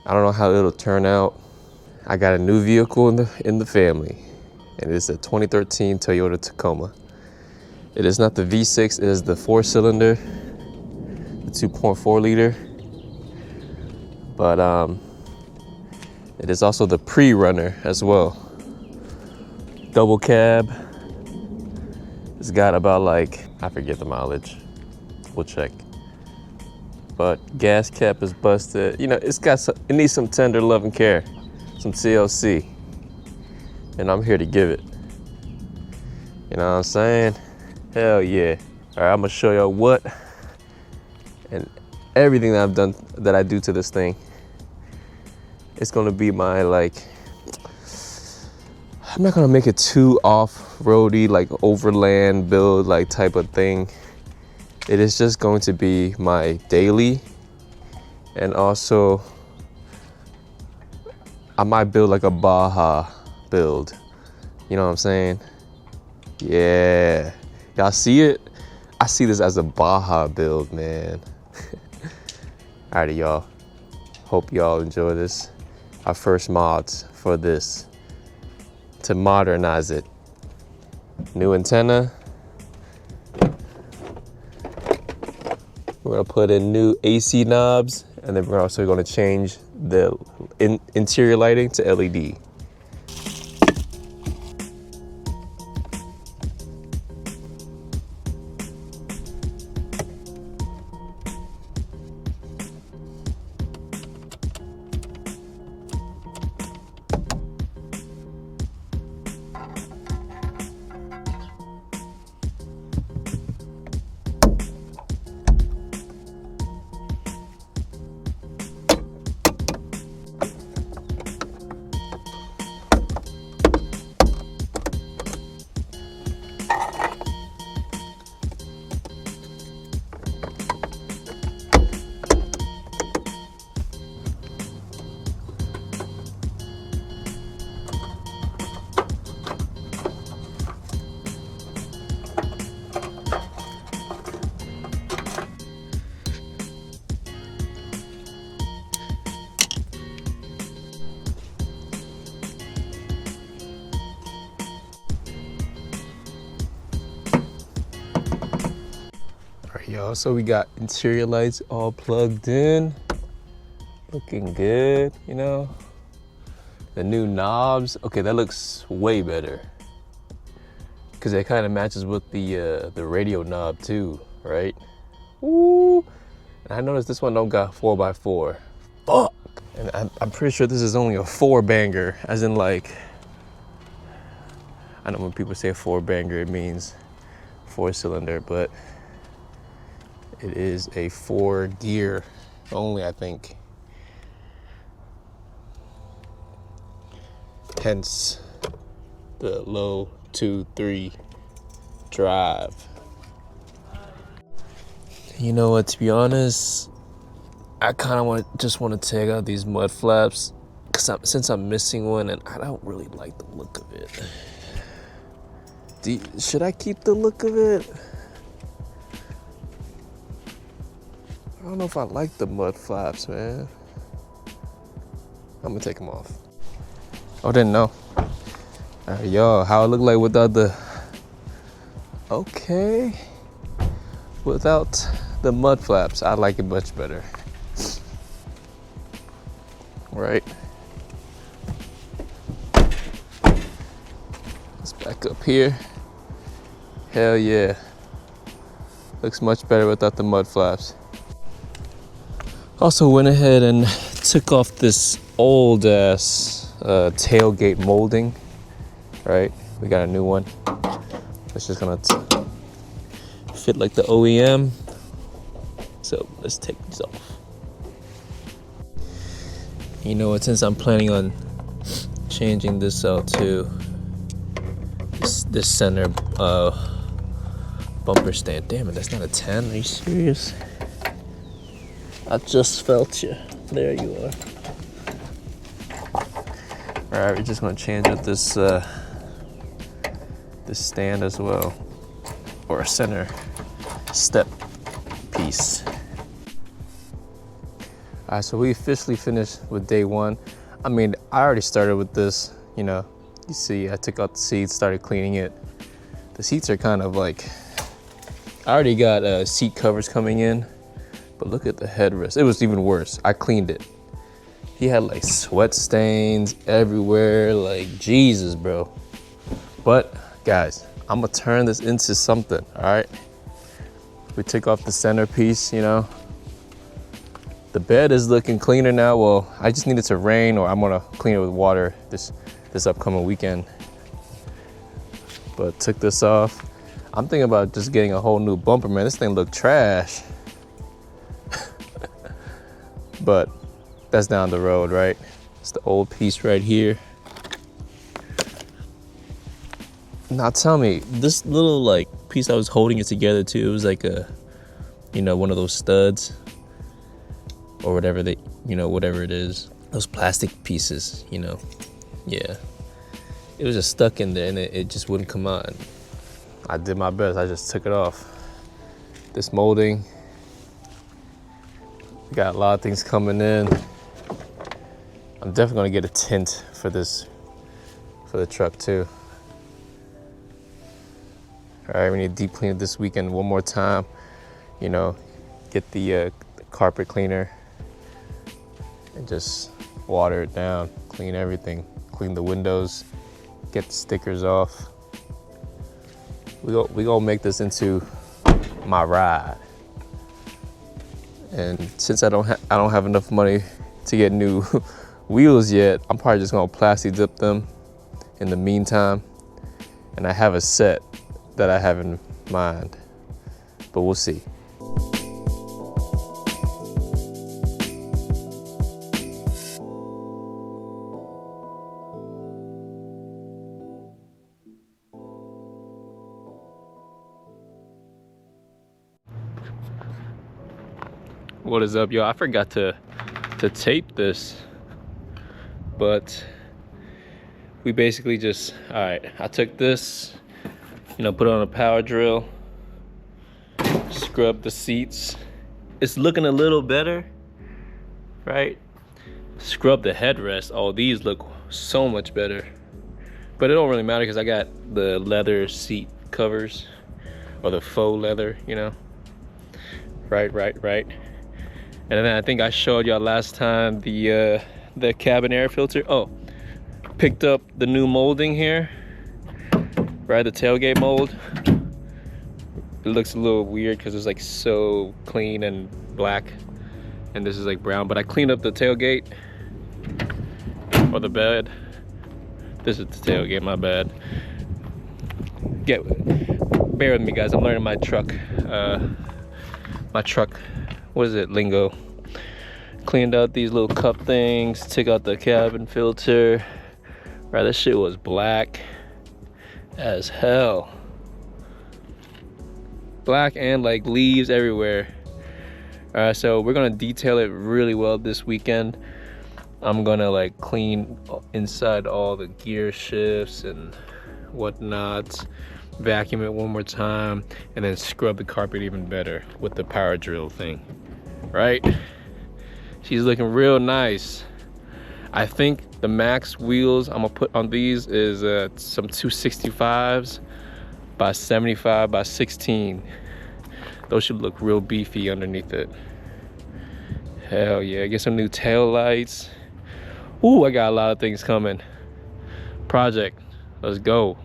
I don't know how it'll turn out. I got a new vehicle in the family, and it's a 2013 Toyota Tacoma. It is not the V6, it is the 4-cylinder, the 2.4 liter. But it is also the PreRunner as well. Double cab. It's got about like, I forget the mileage. We'll check. But gas cap is busted. You know, it needs some tender love and care, some TLC. And I'm here to give it. You know what I'm saying? Hell yeah. All right, I'm gonna show y'all what and everything that I've done, that I do to this thing. It's gonna be my, like, I'm not gonna make it too off-roady, like overland build, like type of thing. It is just going to be my daily, and also I might build like a Baja build. You know what I'm saying? Yeah. Y'all see it? I see this as a Baja build, man. Alrighty, y'all. Hope y'all enjoy this. Our first mods for this, to modernize it. New antenna. We're gonna put in new AC knobs, and then we're also gonna change the interior lighting to LED. Y'all, so we got interior lights all plugged in, looking good, you know. The new knobs, okay, that looks way better, because it kind of matches with the radio knob too, right? Ooh, and I noticed this one don't got 4x4. Fuck. And I'm pretty sure this is only a 4-banger, as in, like, I know when people say 4-banger, it means 4-cylinder, but it is a 4-gear only, I think. Hence the low 2-3 drive. You know what, to be honest, I kind of just want to take out these mud flaps, because since I'm missing one, and I don't really like the look of it. Should I keep the look of it? I don't know if I like the mud flaps, man. I'm gonna take them off. Oh, didn't know. Yo, how it look like without the, okay. Without the mud flaps, I like it much better. Right? Let's back up here. Hell yeah. Looks much better without the mud flaps. Also went ahead and took off this old ass tailgate molding, right? We got a new one. It's just gonna fit like the OEM. So let's take these off. You know what, since I'm planning on changing this out too, this center bumper stand. Damn it, that's not a 10, are you serious? I just felt you. There you are. All right, we're just gonna change out this this stand as well, or a center step piece. All right, so we officially finished with day one. I mean, I already started with this, you know. You see, I took out the seats, started cleaning it. The seats are kind of like, I already got seat covers coming in, but look at the headrest. It was even worse. I cleaned it. He had like sweat stains everywhere, like Jesus, bro. But guys, I'm gonna turn this into something, all right? We took off the centerpiece, you know. The bed is looking cleaner now. Well, I just need it to rain, or I'm gonna clean it with water this upcoming weekend. But took this off. I'm thinking about just getting a whole new bumper, man. This thing looked trash. But that's down the road, right? It's the old piece right here. Now tell me, this little like piece I was holding it together to, it was like a, you know, one of those studs or whatever they, you know, whatever it is. Those plastic pieces, you know, yeah. It was just stuck in there and it just wouldn't come out. I did my best, I just took it off. This molding, we got a lot of things coming in. I'm definitely gonna get a tint for this, for the truck too. All right, we need to deep clean it this weekend one more time. You know, get the carpet cleaner and just water it down, clean everything, clean the windows, get the stickers off. We gonna make this into my ride. And since I don't have enough money to get new wheels yet, I'm probably just gonna plastic dip them in the meantime. And I have a set that I have in mind, but we'll see. What is up, yo? I forgot to tape this, but we basically just, all right, I took this, you know, put it on a power drill, scrub the seats. It's looking a little better, right? Scrub the headrest. Oh, these look so much better. But it don't really matter because I got the leather seat covers, or the faux leather, you know? Right. And then I think I showed y'all last time the cabin air filter. Oh, picked up the new molding here, right? The tailgate mold. It looks a little weird because it's like so clean and black, and this is like brown. But I cleaned up the tailgate, or the bed. This is the tailgate, my bad. Bear with me, guys. I'm learning my truck. What is it, lingo? Cleaned out these little cup things, took out the cabin filter. Right, this shit was black as hell. Black and like leaves everywhere. All right, so we're gonna detail it really well this weekend. I'm gonna like clean inside all the gear shifts and whatnot, vacuum it one more time, and then scrub the carpet even better with the power drill thing, right? She's looking real nice. I think the max wheels I'm gonna put on these is some 265s by 75 by 16. Those should look real beefy underneath it. Hell yeah, get some new tail lights. Ooh, I got a lot of things coming. Project, let's go.